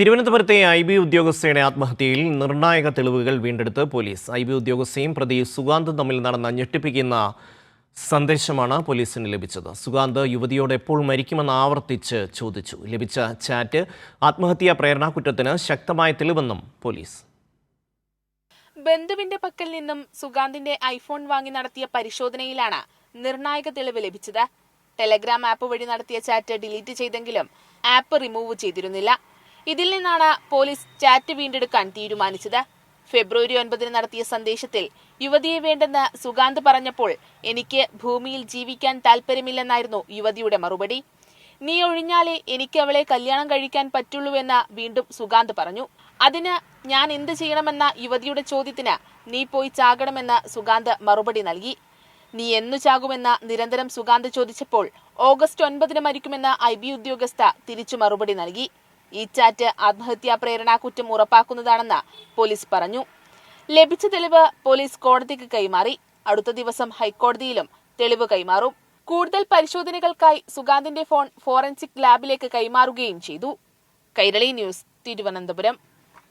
തിരുവനന്തപുരത്തെ ഐബി ഉദ്യോഗസ്ഥയുടെ ആത്മഹത്യയിൽ നിർണായക തെളിവുകൾ വീണ്ടെടുത്ത് പോലീസ്. ഐബി ഉദ്യോഗസ്ഥയും പ്രതി സുഗാന്തും തമ്മിൽ നടന്ന ഞെട്ടിപ്പിക്കുന്ന സന്ദേശമാണ് പോലീസിന് ലഭിച്ചത്. സുഗാന്ത് യുവതിയോട് എപ്പോൾ മരിക്കുമെന്ന് ആവർത്തിച്ച് ചോദിച്ചു. ലഭിച്ച ചാറ്റ് ആത്മഹത്യാ പ്രേരണാകുറ്റത്തിന് ശക്തമായ തെളിവെന്നും പോലീസ്. ബന്ധുവിന്റെ പക്കൽ നിന്നും സുഗാന്തിന്റെ ഐഫോൺ വാങ്ങി നടത്തിയ പരിശോധനയിലാണ് നിർണായക തെളിവ് ലഭിച്ചത്. ടെലഗ്രാം ആപ്പ് വഴി നടത്തിയ ചാറ്റ് ഡിലീറ്റ് ചെയ്തെങ്കിലും ആപ്പ് റിമൂവ് ചെയ്തിരുന്നില്ല. ഇതിൽ നിന്നാണ് പോലീസ് ചാറ്റ് വീണ്ടെടുക്കാൻ തീരുമാനിച്ചത്. ഫെബ്രുവരി 9 നടത്തിയ സന്ദേശത്തിൽ യുവതിയെ വേണ്ടെന്ന് സുഗാന്ത് പറഞ്ഞപ്പോൾ എനിക്ക് ഭൂമിയിൽ ജീവിക്കാൻ താല്പര്യമില്ലെന്നായിരുന്നു യുവതിയുടെ മറുപടി. നീ ഒഴിഞ്ഞാലേ എനിക്ക് അവളെ കല്യാണം കഴിക്കാൻ പറ്റുള്ളൂവെന്ന് വീണ്ടും സുഗാന്ത് പറഞ്ഞു. അതിന് ഞാൻ എന്ത് ചെയ്യണമെന്ന യുവതിയുടെ ചോദ്യത്തിന് നീ പോയി ചാകണമെന്ന് സുഗാന്ത് മറുപടി നൽകി. നീ എന്നു ചാകുമെന്ന് നിരന്തരം സുഗാന്ത് ചോദിച്ചപ്പോൾ ഓഗസ്റ്റ് 9 മരിക്കുമെന്ന് ഐബി ഉദ്യോഗസ്ഥ തിരിച്ചു മറുപടി നൽകി. ഈ ചാറ്റ് ആത്മഹത്യാ പ്രേരണാകുറ്റം ഉറപ്പാക്കുന്നതാണെന്ന് പോലീസ് പറഞ്ഞു. ലഭിച്ച തെളിവ് പോലീസ് കോടതിക്ക് കൈമാറി. അടുത്ത ദിവസം ഹൈക്കോടതിയിലും തെളിവ് കൈമാറും. കൂടുതൽ പരിശോധനകൾക്കായി സുഗാന്തിന്റെ ഫോൺ ഫോറൻസിക് ലാബിലേക്ക് കൈമാറുകയും ചെയ്തു. കൈരളി ന്യൂസ്, തിരുവനന്തപുരം.